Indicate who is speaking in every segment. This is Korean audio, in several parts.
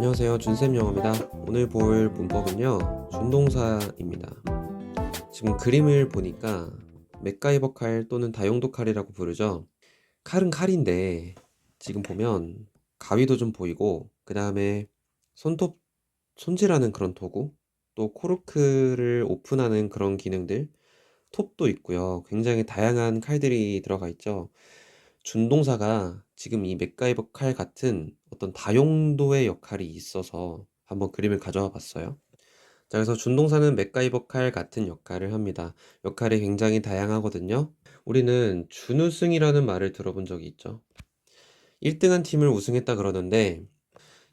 Speaker 1: 안녕하세요. 준쌤 영어입니다. 오늘 볼 문법은요, 준동사입니다. 지금 그림을 보니까 맥가이버 칼 또는 다용도 칼이라고 부르죠. 칼은 칼인데 지금 보면 가위도 좀 보이고 그 다음에 손톱 손질하는 그런 도구, 또 코르크를 오픈하는 그런 기능들, 톱도 있고요. 굉장히 다양한 칼들이 들어가 있죠. 준동사가 지금 이 맥가이버 칼 같은 어떤 다용도의 역할이 있어서 한번 그림을 가져와 봤어요. 자, 그래서 준동사는 맥가이버 칼 같은 역할을 합니다. 역할이 굉장히 다양하거든요. 우리는 준우승이라는 말을 들어본 적이 있죠. 1등한 팀을 우승했다 그러는데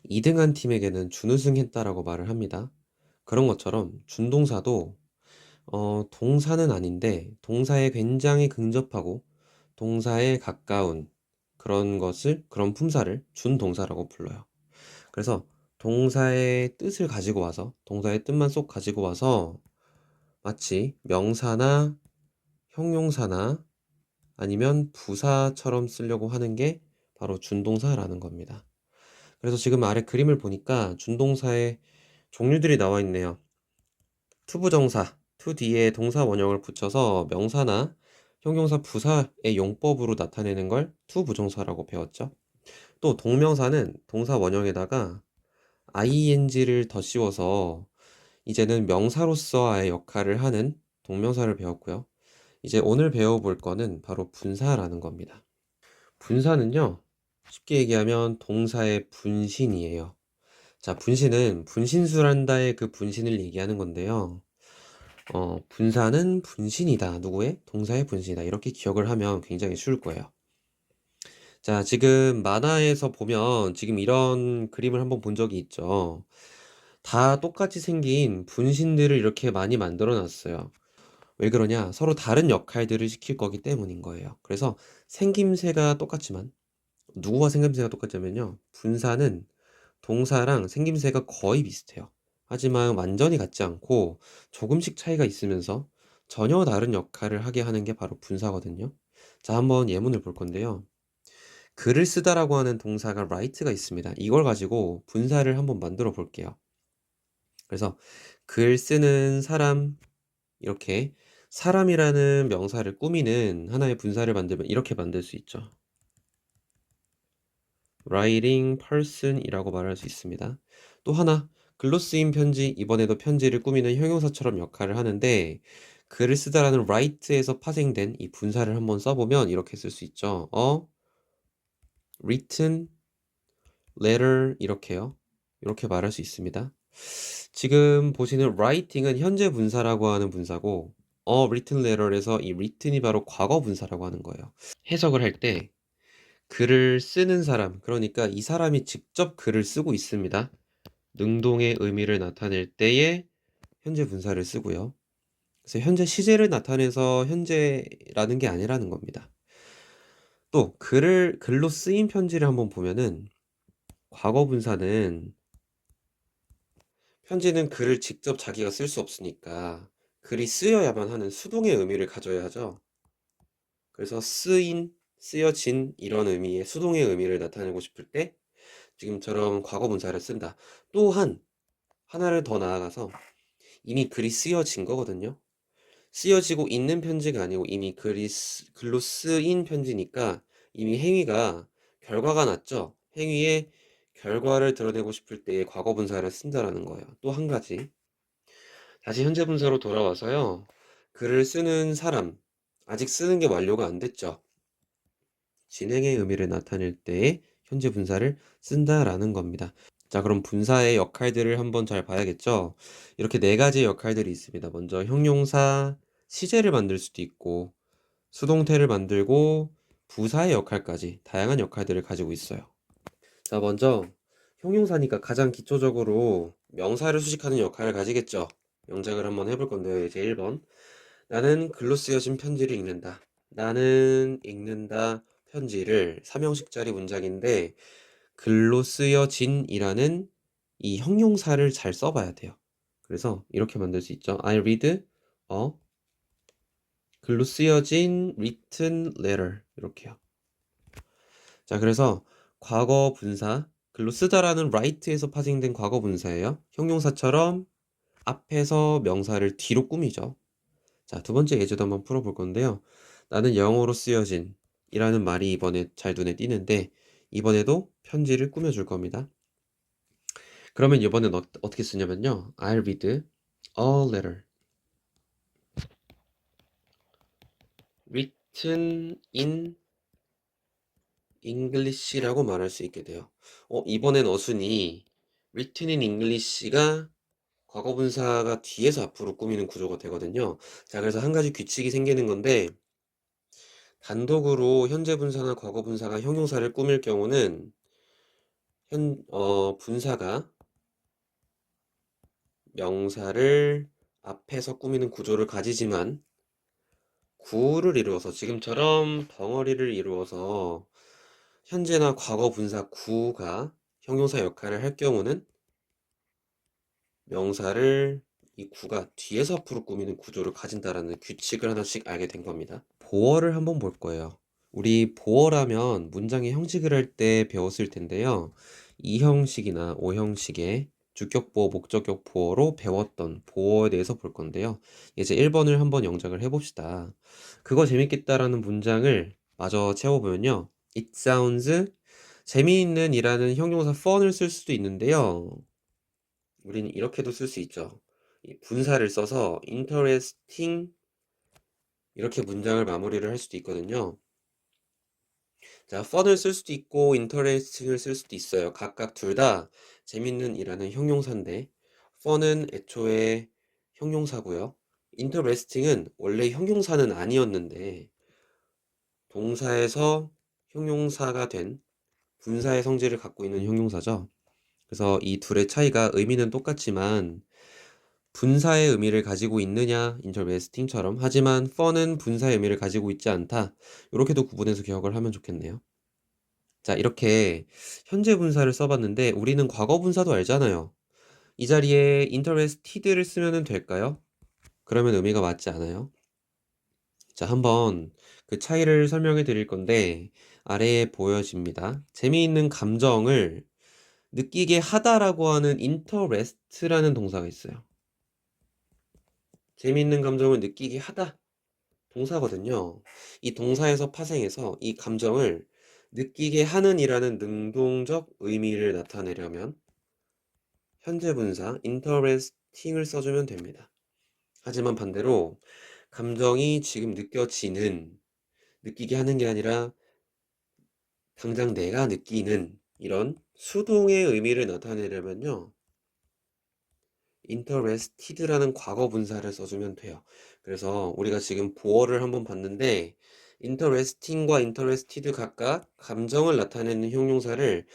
Speaker 1: 2등한 팀에게는 준우승했다라고 말을 합니다. 그런 것처럼 준동사도 동사는 아닌데 동사에 굉장히 근접하고 동사에 가까운 그런 품사를 준동사라고 불러요. 그래서 동사의 뜻을 가지고 와서 동사의 뜻만 쏙 가지고 와서 마치 명사나 형용사나 아니면 부사처럼 쓰려고 하는 게 바로 준동사라는 겁니다. 그래서 지금 아래 그림을 보니까 준동사의 종류들이 나와 있네요. 투부정사, to 뒤에 동사 원형을 붙여서 명사나 형용사 부사의 용법으로 나타내는 걸 투부정사라고 배웠죠. 또 동명사는 동사 원형에다가 ing를 더 씌워서 이제는 명사로서의 역할을 하는 동명사를 배웠고요. 이제 오늘 배워볼 거는 바로 분사라는 겁니다. 분사는요, 쉽게 얘기하면 동사의 분신이에요. 자, 분신은 분신술한다의 그 분신을 얘기하는 건데요. 분사는 분신이다. 누구의? 동사의 분신이다. 이렇게 기억을 하면 굉장히 쉬울 거예요. 자, 지금 만화에서 보면 지금 이런 그림을 한번 본 적이 있죠. 다 똑같이 생긴 분신들을 이렇게 많이 만들어 놨어요. 왜 그러냐? 서로 다른 역할들을 시킬 거기 때문인 거예요. 그래서 생김새가 똑같지만, 누구와 생김새가 똑같냐면요. 분사는 동사랑 생김새가 거의 비슷해요. 하지만 완전히 같지 않고 조금씩 차이가 있으면서 전혀 다른 역할을 하게 하는 게 바로 분사거든요. 자, 한번 예문을 볼 건데요. 글을 쓰다라고 하는 동사가 write가 있습니다. 이걸 가지고 분사를 한번 만들어 볼게요. 그래서 글 쓰는 사람, 이렇게 사람이라는 명사를 꾸미는 하나의 분사를 만들면 이렇게 만들 수 있죠. writing person이라고 말할 수 있습니다. 또 하나, 글로 쓰인 편지, 이번에도 편지를 꾸미는 형용사처럼 역할을 하는데 글을 쓰다라는 write에서 파생된 이 분사를 한번 써보면 이렇게 쓸 수 있죠. written letter 이렇게요. 이렇게 말할 수 있습니다. 지금 보시는 writing은 현재 분사라고 하는 분사고 written letter에서 이 written이 바로 과거 분사라고 하는 거예요. 해석을 할 때 글을 쓰는 사람, 그러니까 이 사람이 직접 글을 쓰고 있습니다. 능동의 의미를 나타낼 때에 현재 분사를 쓰고요. 그래서 현재 시제를 나타내서 현재라는 게 아니라는 겁니다. 또 글로 쓰인 편지를 한번 보면은 과거 분사는 편지는 글을 직접 자기가 쓸 수 없으니까 글이 쓰여야만 하는 수동의 의미를 가져야 하죠. 그래서 쓰인, 쓰여진 이런 의미의 수동의 의미를 나타내고 싶을 때 지금처럼 과거 분사를 쓴다. 또한 하나를 더 나아가서 이미 글이 쓰여진 거거든요. 쓰여지고 있는 편지가 아니고 이미 글로 쓰인 편지니까 이미 행위가 결과가 났죠. 행위의 결과를 드러내고 싶을 때의 과거 분사를 쓴다라는 거예요. 또 한 가지. 다시 현재 분사로 돌아와서요. 글을 쓰는 사람, 아직 쓰는 게 완료가 안 됐죠. 진행의 의미를 나타낼 때에 현재 분사를 쓴다라는 겁니다. 자, 그럼 분사의 역할들을 한번 잘 봐야겠죠? 이렇게 네 가지의 역할들이 있습니다. 먼저 형용사, 시제를 만들 수도 있고, 수동태를 만들고, 부사의 역할까지 다양한 역할들을 가지고 있어요. 자, 먼저 형용사니까 가장 기초적으로 명사를 수식하는 역할을 가지겠죠. 영작을 한번 해볼 건데요. 이제 1번. 나는 글로 쓰여진 편지를 읽는다. 나는 읽는다 편지를 3형식짜리 문장인데 글로 쓰여진이라는 이 형용사를 잘 써봐야 돼요. 그래서 이렇게 만들 수 있죠. I read a 글로 쓰여진 written letter 이렇게요. 자, 그래서 과거 분사 글로 쓰다라는 write에서 파생된 과거 분사예요. 형용사처럼 앞에서 명사를 뒤로 꾸미죠. 자, 두 번째 예제도 한번 풀어볼 건데요. 나는 영어로 쓰여진 이라는 말이 이번에 잘 눈에 띄는데 이번에도 편지를 꾸며줄 겁니다. 그러면 이번엔 어떻게 쓰냐면요. I'll read a letter written in English라고 말할 수 있게 돼요. 이번엔 어순이 written in English가 과거 분사가 뒤에서 앞으로 꾸미는 구조가 되거든요. 자, 그래서 한 가지 규칙이 생기는 건데 단독으로 현재 분사나 과거 분사가 형용사를 꾸밀 경우는 분사가 명사를 앞에서 꾸미는 구조를 가지지만 구를 이루어서 지금처럼 덩어리를 이루어서 현재나 과거 분사 구가 형용사 역할을 할 경우는 명사를 이 구가 뒤에서 앞으로 꾸미는 구조를 가진다라는 규칙을 하나씩 알게 된 겁니다. 보어를 한번 볼 거예요. 우리 보어라면 문장의 형식을 할 때 배웠을 텐데요. 이 형식이나 오 형식의 주격보어, 목적격 보어로 배웠던 보어에 대해서 볼 건데요. 이제 1번을 한번 영작을 해봅시다. 그거 재밌겠다라는 문장을 마저 채워보면요. It sounds 재미있는 이라는 형용사 fun을 쓸 수도 있는데요. 우리는 이렇게도 쓸 수 있죠. 분사를 써서 interesting 이렇게 문장을 마무리를 할 수도 있거든요. 자, fun을 쓸 수도 있고 interesting을 쓸 수도 있어요. 각각 둘 다 재밌는 이라는 형용사인데 fun은 애초에 형용사고요. interesting은 원래 형용사는 아니었는데 동사에서 형용사가 된 분사의 성질을 갖고 있는 형용사죠. 그래서 이 둘의 차이가 의미는 똑같지만 분사의 의미를 가지고 있느냐 interesting처럼 하지만 fun은 분사의 의미를 가지고 있지 않다. 이렇게도 구분해서 기억을 하면 좋겠네요. 자, 이렇게 현재 분사를 써봤는데 우리는 과거 분사도 알잖아요. 이 자리에 interested를 쓰면 될까요? 그러면 의미가 맞지 않아요. 자, 한번 그 차이를 설명해 드릴 건데 아래에 보여집니다. 재미있는 감정을 느끼게 하다라고 하는 interest라는 동사가 있어요. 재미있는 감정을 느끼게 하다 동사거든요. 이 동사에서 파생해서 이 감정을 느끼게 하는 이라는 능동적 의미를 나타내려면 현재 분사 interesting을 써주면 됩니다. 하지만 반대로 감정이 지금 느끼게 하는 게 아니라 당장 내가 느끼는 이런 수동의 의미를 나타내려면요. interested라는 과거 분사를 써주면 돼요. 그래서 우리가 지금 보어를 한번 봤는데 interesting과 interested 각각 감정을 나타내는 형용사를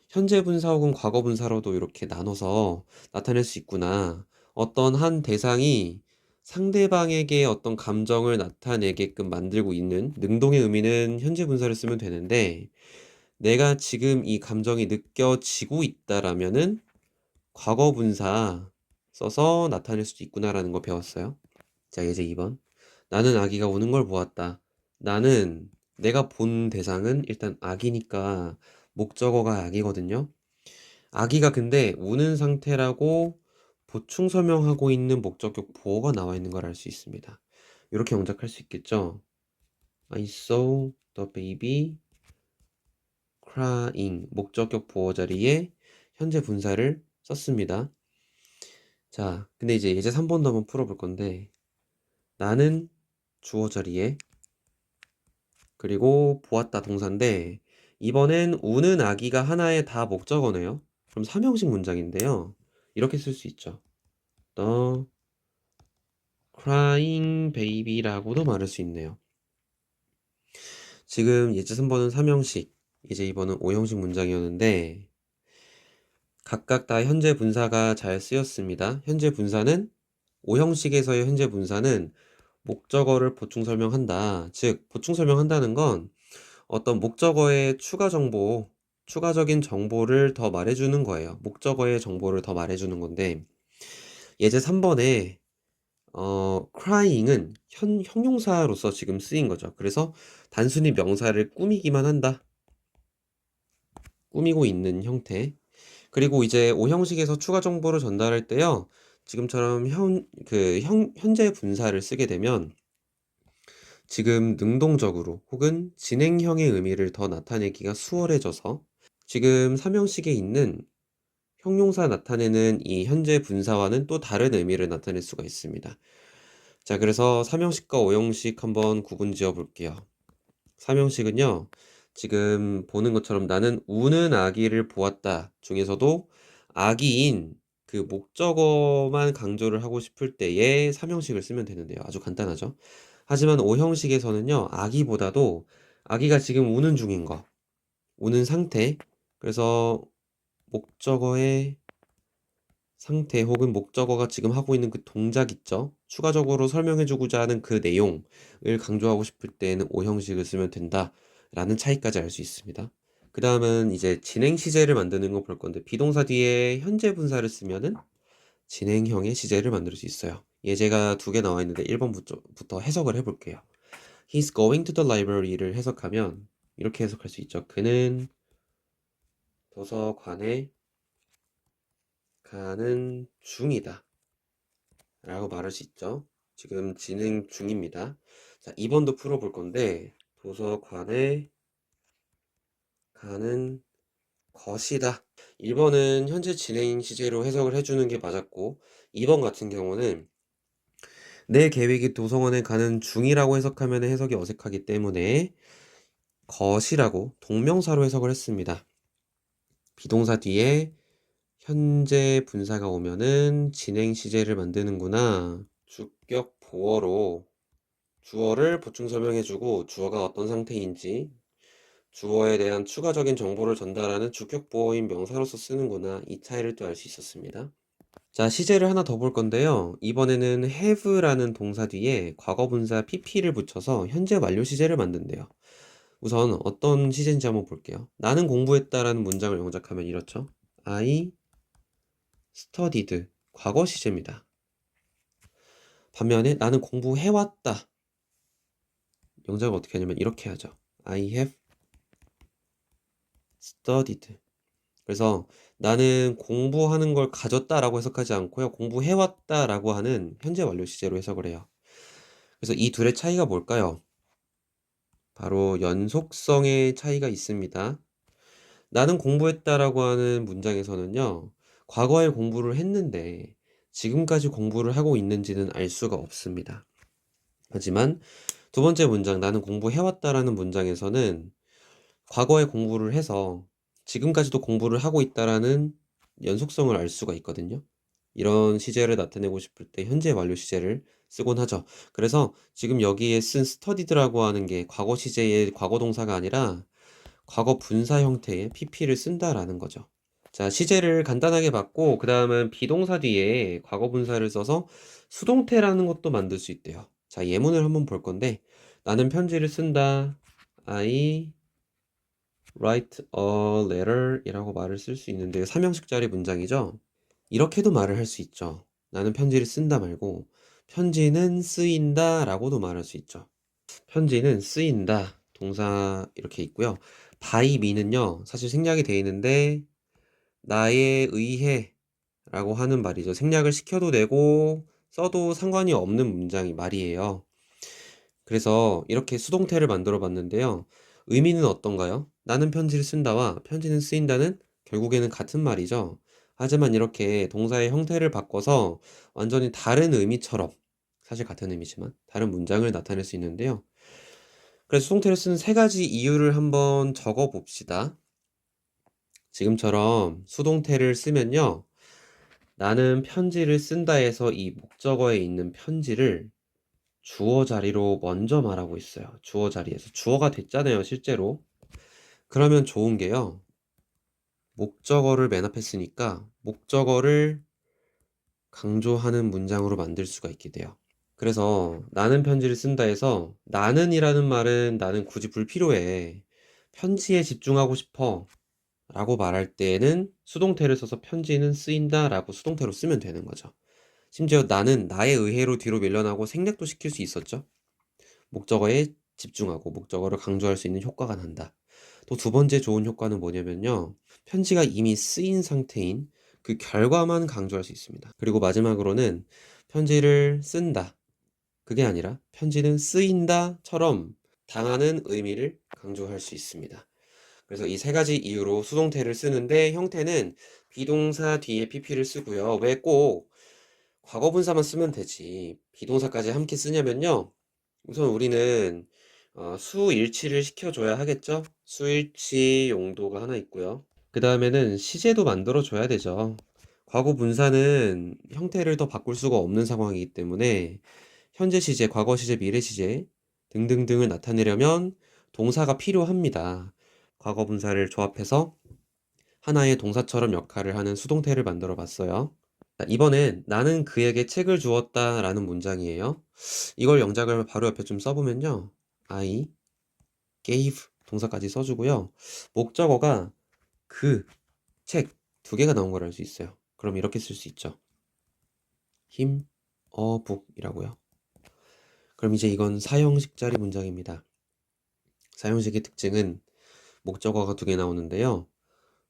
Speaker 1: 현재 분사 혹은 과거 분사로도 이렇게 나눠서 나타낼 수 있구나. 어떤 한 대상이 상대방에게 어떤 감정을 나타내게끔 만들고 있는 능동의 의미는 현재 분사를 쓰면 되는데 내가 지금 이 감정이 느껴지고 있다라면은 과거 분사 써서 나타낼 수도 있구나라는 거 배웠어요. 자, 이제 2번. 나는 아기가 우는 걸 보았다. 나는 내가 본 대상은 일단 아기니까 목적어가 아기거든요. 아기가 근데 우는 상태라고 보충 설명하고 있는 목적격 보어가 나와 있는 걸 알 수 있습니다. 이렇게 영작할 수 있겠죠. I saw the baby crying. 목적격 보어 자리에 현재 분사를 썼습니다. 자, 근데 이제 예제 3번도 한번 풀어볼 건데 나는 주어 자리에 그리고 보았다 동사인데 이번엔 우는 아기가 하나의 다 목적어네요. 그럼 3형식 문장인데요. 이렇게 쓸 수 있죠. The crying baby라고도 말할 수 있네요. 지금 예제 3번은 3형식, 예제 2번은 5형식 문장이었는데 각각 다 현재 분사가 잘 쓰였습니다. 현재 분사는 5형식에서의 현재 분사는 목적어를 보충 설명한다. 즉, 보충 설명한다는 건 어떤 목적어의 추가적인 정보를 더 말해주는 거예요. 목적어의 정보를 더 말해주는 건데 예제 3번에 crying은 형용사로서 지금 쓰인 거죠. 그래서 단순히 명사를 꾸미기만 한다. 꾸미고 있는 형태. 그리고 이제 오형식에서 추가 정보를 전달할 때요. 지금처럼 현재 분사를 쓰게 되면 지금 능동적으로 혹은 진행형의 의미를 더 나타내기가 수월해져서 지금 3형식에 있는 형용사 나타내는 이 현재 분사와는 또 다른 의미를 나타낼 수가 있습니다. 자, 그래서 3형식과 5형식 한번 구분 지어 볼게요. 3형식은요, 지금 보는 것처럼 나는 우는 아기를 보았다 중에서도 아기인 그 목적어만 강조를 하고 싶을 때에 3형식을 쓰면 되는데요. 아주 간단하죠. 하지만 5형식에서는요, 아기보다도 아기가 지금 우는 중인 거, 우는 상태, 그래서 목적어의 상태 혹은 목적어가 지금 하고 있는 그 동작 있죠? 추가적으로 설명해주고자 하는 그 내용을 강조하고 싶을 때에는 5형식을 쓰면 된다라는 차이까지 알 수 있습니다. 그 다음은 이제 진행 시제를 만드는 거 볼 건데 비동사 뒤에 현재 분사를 쓰면은 진행형의 시제를 만들 수 있어요. 예제가 2개 나와 있는데 1번부터 해석을 해볼게요. He's going to the library를 해석하면 이렇게 해석할 수 있죠. 그는 도서관에 가는 중이다 라고 말할 수 있죠. 지금 진행 중입니다. 자, 2번도 풀어볼 건데 도서관에 가는 것이다. 1번은 현재 진행 시제로 해석을 해주는 게 맞았고 2번 같은 경우는 내 계획이 도서관에 가는 중이라고 해석하면 해석이 어색하기 때문에 것이라고 동명사로 해석을 했습니다. 비동사 뒤에 현재 분사가 오면은 진행 시제를 만드는구나. 주격 보어로 주어를 보충 설명해주고 주어가 어떤 상태인지 주어에 대한 추가적인 정보를 전달하는 주격 보어인 명사로서 쓰는구나. 이 차이를 또 알 수 있었습니다. 자, 시제를 하나 더 볼 건데요. 이번에는 have라는 동사 뒤에 과거 분사 pp를 붙여서 현재 완료 시제를 만든대요. 우선 어떤 시제인지 한번 볼게요. 나는 공부했다라는 문장을 영작하면 이렇죠. I studied 과거 시제입니다. 반면에 나는 공부해왔다. 영작을 어떻게 하냐면 이렇게 하죠. I have studied. 그래서 나는 공부하는 걸 가졌다라고 해석하지 않고요. 공부해왔다라고 하는 현재 완료 시제로 해석을 해요. 그래서 이 둘의 차이가 뭘까요? 바로 연속성의 차이가 있습니다. 나는 공부했다라고 하는 문장에서는요. 과거에 공부를 했는데 지금까지 공부를 하고 있는지는 알 수가 없습니다. 하지만 두 번째 문장 나는 공부해왔다라는 문장에서는 과거에 공부를 해서 지금까지도 공부를 하고 있다라는 연속성을 알 수가 있거든요. 이런 시제를 나타내고 싶을 때 현재 완료 시제를 쓰곤 하죠. 그래서 지금 여기에 쓴 studied라고 하는 게 과거 시제의 과거 동사가 아니라 과거 분사 형태의 pp를 쓴다라는 거죠. 자, 시제를 간단하게 봤고 그 다음은 비동사 뒤에 과거 분사를 써서 수동태라는 것도 만들 수 있대요. 자, 예문을 한번 볼 건데 나는 편지를 쓴다. I write a letter 이라고 말을 쓸 수 있는데 3형식짜리 문장이죠. 이렇게도 말을 할 수 있죠. 나는 편지를 쓴다 말고 편지는 쓰인다 라고도 말할 수 있죠. 편지는 쓰인다 동사 이렇게 있고요. by me는요 사실 생략이 되어 있는데 나에 의해 라고 하는 말이죠. 생략을 시켜도 되고 써도 상관이 없는 문장이 말이에요. 그래서 이렇게 수동태를 만들어 봤는데요. 의미는 어떤가요? 나는 편지를 쓴다와 편지는 쓰인다는 결국에는 같은 말이죠. 하지만 이렇게 동사의 형태를 바꿔서 완전히 다른 의미처럼 사실 같은 의미지만 다른 문장을 나타낼 수 있는데요. 그래서 수동태를 쓰는 3가지 이유를 한번 적어 봅시다. 지금처럼 수동태를 쓰면요. 나는 편지를 쓴다 해서 이 목적어에 있는 편지를 주어 자리로 먼저 말하고 있어요. 주어 자리에서. 주어가 됐잖아요, 실제로. 그러면 좋은 게요. 목적어를 맨 앞에 쓰니까 목적어를 강조하는 문장으로 만들 수가 있게 돼요. 그래서 나는 편지를 쓴다 해서 나는이라는 말은 나는 굳이 불필요해. 편지에 집중하고 싶어. 라고 말할 때에는 수동태를 써서 편지는 쓰인다 라고 수동태로 쓰면 되는 거죠. 심지어 나는 나에 의해로 뒤로 밀려나고 생략도 시킬 수 있었죠. 목적어에 집중하고 목적어를 강조할 수 있는 효과가 난다. 또 두 번째 좋은 효과는 뭐냐면요. 편지가 이미 쓰인 상태인 그 결과만 강조할 수 있습니다. 그리고 마지막으로는 편지를 쓴다. 그게 아니라 편지는 쓰인다처럼 당하는 의미를 강조할 수 있습니다. 그래서 이 세 가지 이유로 수동태를 쓰는데 형태는 비동사 뒤에 pp를 쓰고요. 왜 꼭 과거분사만 쓰면 되지 비동사까지 함께 쓰냐면요. 우선 우리는 수일치를 시켜줘야 하겠죠. 수일치 용도가 하나 있고요. 그 다음에는 시제도 만들어줘야 되죠. 과거 분사는 형태를 더 바꿀 수가 없는 상황이기 때문에 현재 시제, 과거 시제, 미래 시제 등등등을 나타내려면 동사가 필요합니다. 과거 분사를 조합해서 하나의 동사처럼 역할을 하는 수동태를 만들어 봤어요. 이번엔 나는 그에게 책을 주었다 라는 문장이에요. 이걸 영작을 바로 옆에 좀 써보면요. I gave 동사까지 써주고요. 목적어가 그, 책 두 개가 나온 걸 알 수 있어요. 그럼 이렇게 쓸 수 있죠. him, a book이라고요. 그럼 이제 이건 사형식짜리 문장입니다. 사형식의 특징은 목적어가 두 개 나오는데요.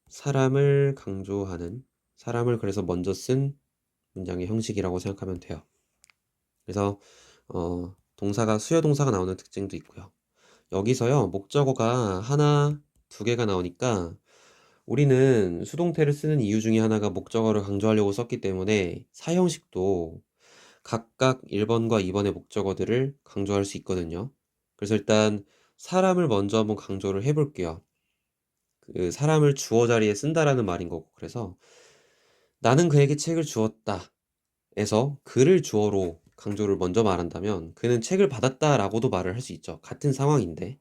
Speaker 1: 사람을 강조하는, 사람을 그래서 먼저 쓴 문장의 형식이라고 생각하면 돼요. 그래서 동사가 수요 동사가 나오는 특징도 있고요. 여기서요. 목적어가 하나, 두 개가 나오니까 우리는 수동태를 쓰는 이유 중에 하나가 목적어를 강조하려고 썼기 때문에 사형식도 각각 1번과 2번의 목적어들을 강조할 수 있거든요. 그래서 일단 사람을 먼저 한번 강조를 해볼게요. 그 사람을 주어 자리에 쓴다라는 말인 거고 그래서 나는 그에게 책을 주었다 에서 그를 주어로 강조를 먼저 말한다면 그는 책을 받았다라고도 말을 할 수 있죠. 같은 상황인데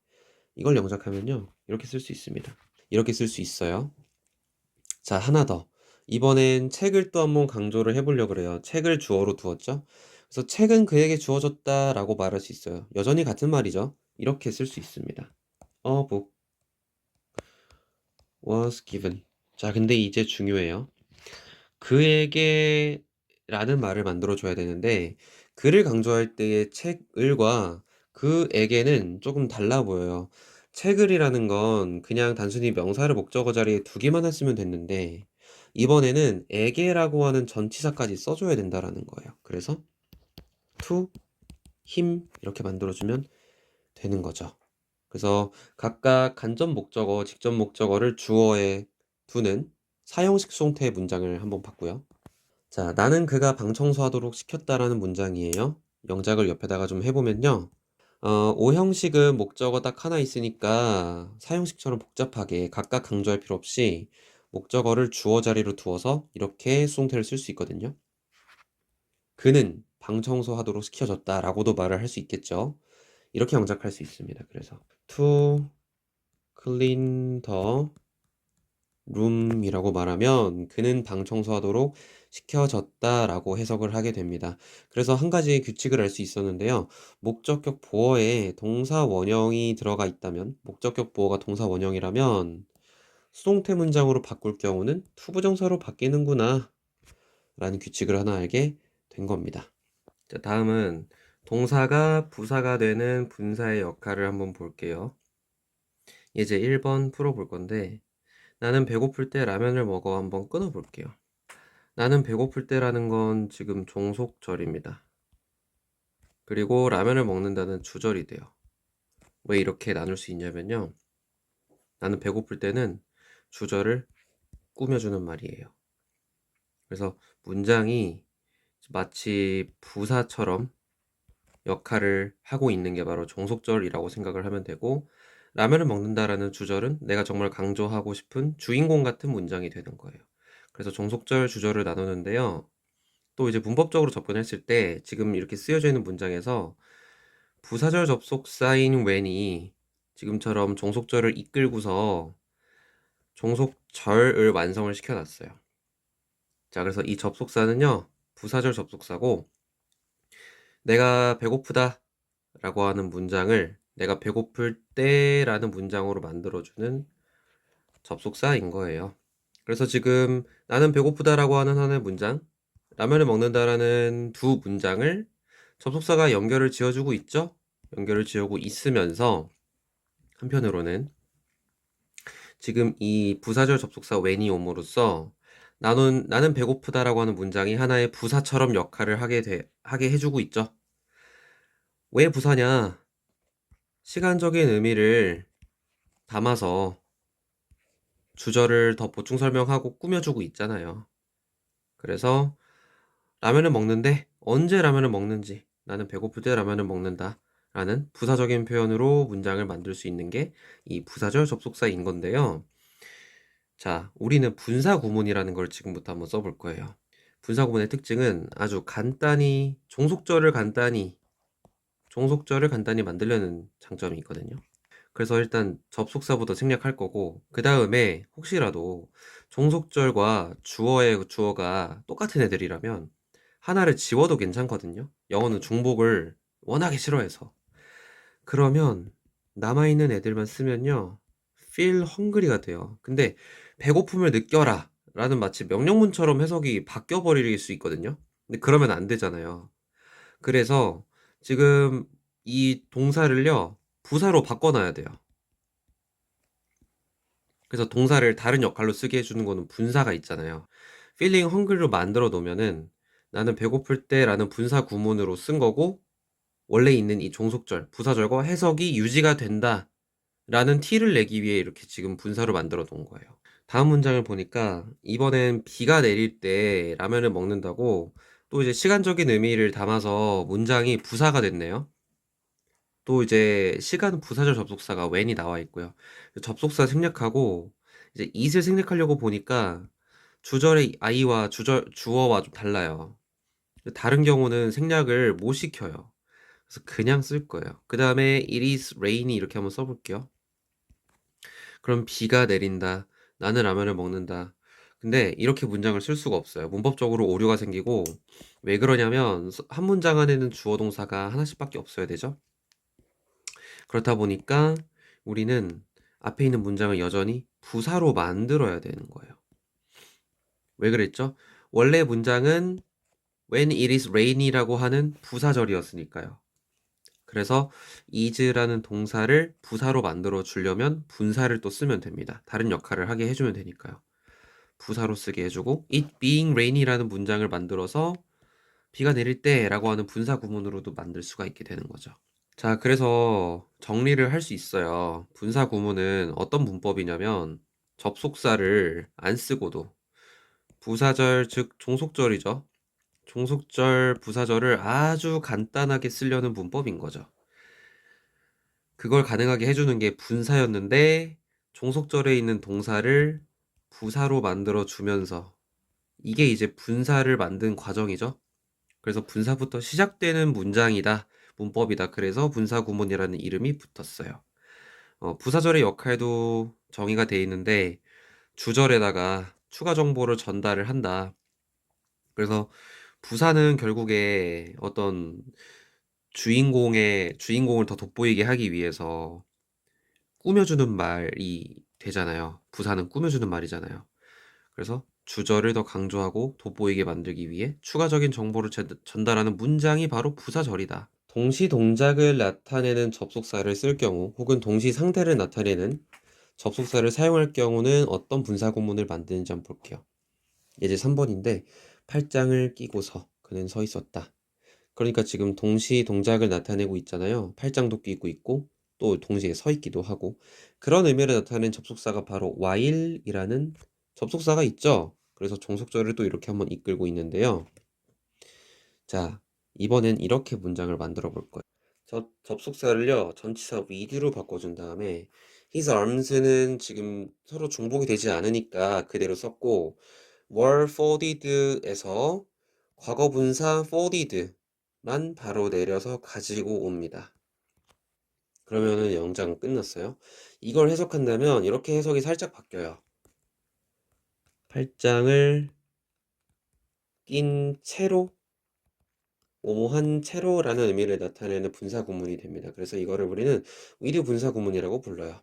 Speaker 1: 이걸 영작하면요. 이렇게 쓸 수 있습니다. 이렇게 쓸 수 있어요. 자, 하나 더. 이번엔 책을 또 한번 강조를 해보려고 그래요. 책을 주어로 두었죠. 그래서 책은 그에게 주어졌다라고 말할 수 있어요. 여전히 같은 말이죠. 이렇게 쓸 수 있습니다. A book was given. 자, 근데 이제 중요해요. 그에게 라는 말을 만들어줘야 되는데 그를 강조할 때의 책을과 그에게는 조금 달라 보여요. 책을이라는 건 그냥 단순히 명사를 목적어 자리에 두기만 했으면 됐는데 이번에는 에게라고 하는 전치사까지 써줘야 된다라는 거예요. 그래서 to, him 이렇게 만들어주면 되는 거죠. 그래서 각각 간접 목적어, 직접 목적어를 주어에 두는 사형식 수동태의 문장을 한번 봤고요. 자, 나는 그가 방 청소하도록 시켰다라는 문장이에요. 영작을 옆에다가 좀 해보면요. 오형식은 목적어 딱 하나 있으니까 사형식처럼 복잡하게 각각 강조할 필요 없이 목적어를 주어 자리로 두어서 이렇게 수동태를 쓸 수 있거든요. 그는 방 청소하도록 시켜줬다라고도 말을 할 수 있겠죠. 이렇게 영작할 수 있습니다. 그래서 to clean the room이라고 말하면 그는 방 청소하도록 시켜졌다라고 해석을 하게 됩니다. 그래서 한 가지 규칙을 알 수 있었는데요. 목적격 보어에 동사 원형이 들어가 있다면, 목적격 보어가 동사 원형이라면 수동태 문장으로 바꿀 경우는 투부정사로 바뀌는구나 라는 규칙을 하나 알게 된 겁니다. 자, 다음은 동사가 부사가 되는 분사의 역할을 한번 볼게요. 이제 1번 풀어볼 건데 나는 배고플 때 라면을 먹어 한번 끊어볼게요. 나는 배고플 때라는 건 지금 종속절입니다. 그리고 라면을 먹는다는 주절이 돼요. 왜 이렇게 나눌 수 있냐면요. 나는 배고플 때는 주절을 꾸며주는 말이에요. 그래서 문장이 마치 부사처럼 역할을 하고 있는 게 바로 종속절이라고 생각을 하면 되고 라면을 먹는다라는 주절은 내가 정말 강조하고 싶은 주인공 같은 문장이 되는 거예요. 그래서 종속절, 주절을 나누는데요. 또 이제 문법적으로 접근했을 때 지금 이렇게 쓰여져 있는 문장에서 부사절 접속사인 when이 지금처럼 종속절을 이끌고서 종속절을 완성을 시켜놨어요. 자, 그래서 이 접속사는요, 부사절 접속사고 내가 배고프다 라고 하는 문장을 내가 배고플 때 라는 문장으로 만들어주는 접속사인 거예요. 그래서 지금 나는 배고프다 라고 하는 하나의 문장, 라면을 먹는다라는 두 문장을 접속사가 연결을 지어주고 있죠? 연결을 지어주고 있으면서 한편으로는 지금 이 부사절 접속사 when이 옴으로써 나는 배고프다라고 하는 문장이 하나의 부사처럼 역할을 하게 해주고 있죠. 왜 부사냐? 시간적인 의미를 담아서 주절을 더 보충 설명하고 꾸며주고 있잖아요. 그래서 라면을 먹는데 언제 라면을 먹는지, 나는 배고플 때 라면을 먹는다 라는 부사적인 표현으로 문장을 만들 수 있는 게 이 부사절 접속사인 건데요. 자, 우리는 분사 구문이라는 걸 지금부터 한번 써볼 거예요. 분사 구문의 특징은 아주 간단히 종속절을 간단히 만들려는 장점이 있거든요. 그래서 일단 접속사부터 생략할 거고, 그 다음에 혹시라도 종속절과 주어가 똑같은 애들이라면 하나를 지워도 괜찮거든요. 영어는 중복을 워낙에 싫어해서. 그러면 남아있는 애들만 쓰면요, feel hungry가 돼요. 근데 배고픔을 느껴라 라는 마치 명령문처럼 해석이 바뀌어버릴 수 있거든요. 근데 그러면 안 되잖아요. 그래서 지금 이 동사를요, 부사로 바꿔놔야 돼요. 그래서 동사를 다른 역할로 쓰게 해주는 거는 분사가 있잖아요. feeling hungry로 만들어 놓으면은 나는 배고플 때 라는 분사 구문으로 쓴 거고, 원래 있는 이 종속절, 부사절과 해석이 유지가 된다 라는 티를 내기 위해 이렇게 지금 분사로 만들어 놓은 거예요. 다음 문장을 보니까 이번엔 비가 내릴 때 라면을 먹는다고 또 이제 시간적인 의미를 담아서 문장이 부사가 됐네요. 또 이제 시간 부사절 접속사가 when이 나와 있고요. 접속사 생략하고 이제 it을 생략하려고 보니까 주절의 I와 주어와 좀 달라요. 다른 경우는 생략을 못 시켜요. 그래서 그냥 쓸 거예요. 그 다음에 it is rainy 이렇게 한번 써볼게요. 그럼 비가 내린다. 나는 라면을 먹는다. 근데 이렇게 문장을 쓸 수가 없어요. 문법적으로 오류가 생기고, 왜 그러냐면 한 문장 안에는 주어 동사가 하나씩밖에 없어야 되죠. 그렇다 보니까 우리는 앞에 있는 문장을 여전히 부사로 만들어야 되는 거예요. 왜 그랬죠? 원래 문장은 when it is rainy라고 하는 부사절이었으니까요. 그래서 is라는 동사를 부사로 만들어 주려면 분사를 또 쓰면 됩니다. 다른 역할을 하게 해주면 되니까요. 부사로 쓰게 해주고 it being rainy라는 문장을 만들어서 비가 내릴 때라고 하는 분사 구문으로도 만들 수가 있게 되는 거죠. 자, 그래서 정리를 할 수 있어요. 분사 구문은 어떤 문법이냐면 접속사를 안 쓰고도 부사절, 즉 종속절이죠. 종속절, 부사절을 아주 간단하게 쓰려는 문법인 거죠. 그걸 가능하게 해주는 게 분사였는데 종속절에 있는 동사를 부사로 만들어 주면서, 이게 이제 분사를 만든 과정이죠. 그래서 분사부터 시작되는 문장이다, 문법이다. 그래서 분사구문이라는 이름이 붙었어요. 부사절의 역할도 정의가 돼 있는데 주절에다가 추가 정보를 전달을 한다. 그래서 부사는 결국에 어떤 주인공을 더 돋보이게 하기 위해서 꾸며주는 말이 되잖아요. 부사는 꾸며주는 말이잖아요. 그래서 주절을 더 강조하고 돋보이게 만들기 위해 추가적인 정보를 전달하는 문장이 바로 부사절이다. 동시 동작을 나타내는 접속사를 쓸 경우 혹은 동시 상태를 나타내는 접속사를 사용할 경우는 어떤 분사 구문을 만드는지 한번 볼게요. 예제 3번인데 팔짱을 끼고서 그는 서 있었다. 그러니까 지금 동시 동작을 나타내고 있잖아요. 팔짱도 끼고 있고 또 동시에 서 있기도 하고, 그런 의미를 나타내는 접속사가 바로 while이라는 접속사가 있죠. 그래서 종속절을 또 이렇게 한번 이끌고 있는데요. 자, 이번엔 이렇게 문장을 만들어 볼 거예요. 접속사를요, 전치사 with로 바꿔준 다음에 his arms는 지금 서로 중복이 되지 않으니까 그대로 썼고, were folded에서 과거 분사 folded만 바로 내려서 가지고 옵니다. 그러면은 영장은 끝났어요. 이걸 해석한다면 이렇게 해석이 살짝 바뀌어요. 팔짱을 낀 채로, 뭐뭐한 채로라는 의미를 나타내는 분사 구문이 됩니다. 그래서 이거를 우리는 with 분사 구문이라고 불러요.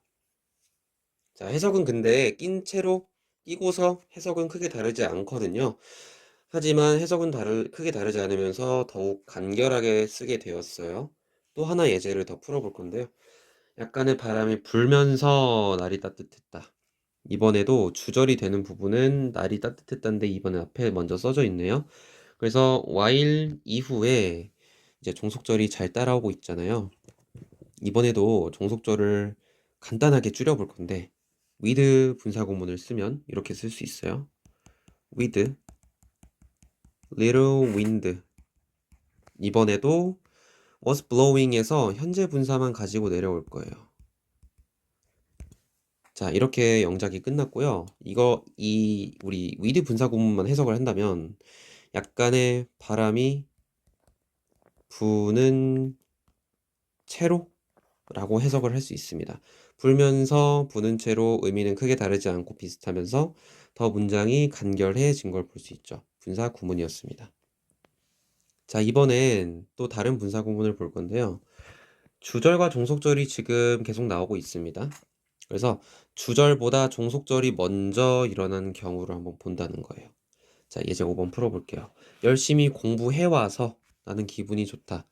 Speaker 1: 자, 해석은 근데 낀 채로, 끼고서 해석은 크게 다르지 않거든요. 하지만 해석은 크게 다르지 않으면서 더욱 간결하게 쓰게 되었어요. 또 하나 예제를 더 풀어볼 건데요. 약간의 바람이 불면서 날이 따뜻했다. 이번에도 주절이 되는 부분은 날이 따뜻했다는데 이번에 앞에 먼저 써져 있네요. 그래서 while 이후에 이제 종속절이 잘 따라오고 있잖아요. 이번에도 종속절을 간단하게 줄여볼 건데 with 분사구문을 쓰면 이렇게 쓸 수 있어요. with little wind. 이번에도 was blowing에서 현재 분사만 가지고 내려올 거예요. 자, 이렇게 영작이 끝났고요. 우리 with 분사구문만 해석을 한다면 약간의 바람이 부는 채로 라고 해석을 할 수 있습니다. 불면서 부는 채로 의미는 크게 다르지 않고 비슷하면서 더 문장이 간결해진 걸 볼 수 있죠. 분사 구문이었습니다. 자, 이번엔 또 다른 분사 구문을 볼 건데요. 주절과 종속절이 지금 계속 나오고 있습니다. 그래서 주절보다 종속절이 먼저 일어나는 경우를 한번 본다는 거예요. 자, 예제 5번 풀어볼게요. 열심히 공부해와서 나는 기분이 좋다.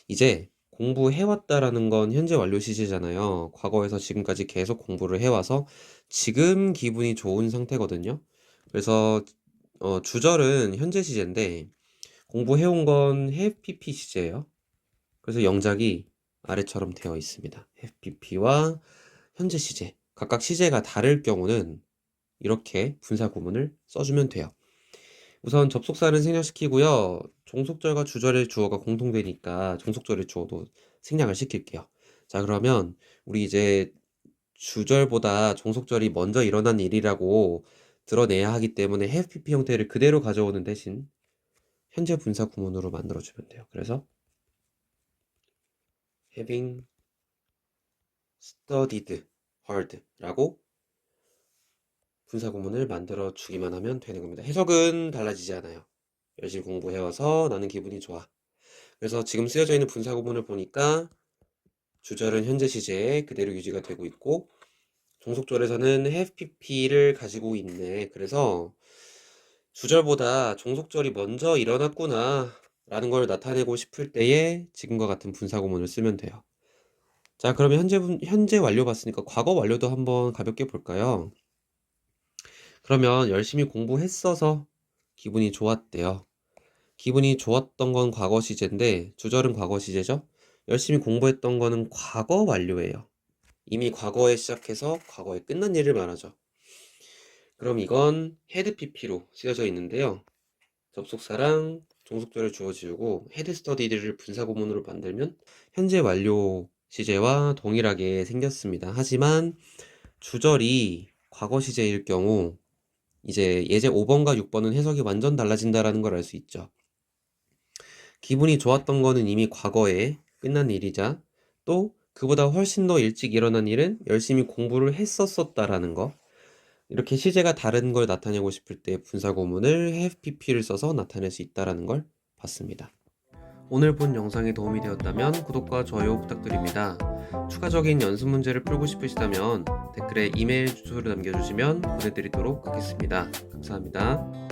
Speaker 1: 이제 공부해왔다라는 건 현재 완료 시제잖아요. 과거에서 지금까지 계속 공부를 해와서 지금 기분이 좋은 상태거든요. 그래서 주절은 현재 시제인데 공부해온 건 have pp 시제예요. 그래서 영작이 아래처럼 되어 있습니다. have pp와 현재 시제, 각각 시제가 다를 경우는 이렇게 분사 구문을 써주면 돼요. 우선 접속사는 생략시키고요. 종속절과 주절의 주어가 공통되니까 종속절의 주어도 생략을 시킬게요. 자, 그러면 우리 이제 주절보다 종속절이 먼저 일어난 일이라고 드러내야 하기 때문에 have pp 형태를 그대로 가져오는 대신 현재 분사 구문으로 만들어주면 돼요. 그래서 having studied hard 라고 분사 구문을 만들어 주기만 하면 되는 겁니다. 해석은 달라지지 않아요. 열심히 공부해와서 나는 기분이 좋아. 그래서 지금 쓰여져 있는 분사 구문을 보니까 주절은 현재 시제에 그대로 유지가 되고 있고 종속절에서는 have pp를 가지고 있네. 그래서 주절보다 종속절이 먼저 일어났구나 라는 걸 나타내고 싶을 때에 지금과 같은 분사 구문을 쓰면 돼요. 자, 그러면 현재 완료 봤으니까 과거 완료도 한번 가볍게 볼까요? 그러면 열심히 공부했어서 기분이 좋았대요. 기분이 좋았던 건 과거 시제인데 주절은 과거 시제죠? 열심히 공부했던 거는 과거 완료예요. 이미 과거에 시작해서 과거에 끝난 일을 말하죠. 그럼 이건 had pp로 쓰여져 있는데요. 접속사랑 종속절을 주어 지우고 had studied를 분사 구문으로 만들면 현재 완료 시제와 동일하게 생겼습니다. 하지만 주절이 과거 시제일 경우 이제 예제 5번과 6번은 해석이 완전 달라진다라는 걸 알 수 있죠. 기분이 좋았던 거는 이미 과거에 끝난 일이자 또 그보다 훨씬 더 일찍 일어난 일은 열심히 공부를 했었다라는 거. 이렇게 시제가 다른 걸 나타내고 싶을 때 분사구문을 have pp를 써서 나타낼 수 있다는 걸 봤습니다. 오늘 본 영상이 도움이 되었다면 구독과 좋아요 부탁드립니다. 추가적인 연습 문제를 풀고 싶으시다면 댓글에 이메일 주소를 남겨주시면 보내드리도록 하겠습니다. 감사합니다.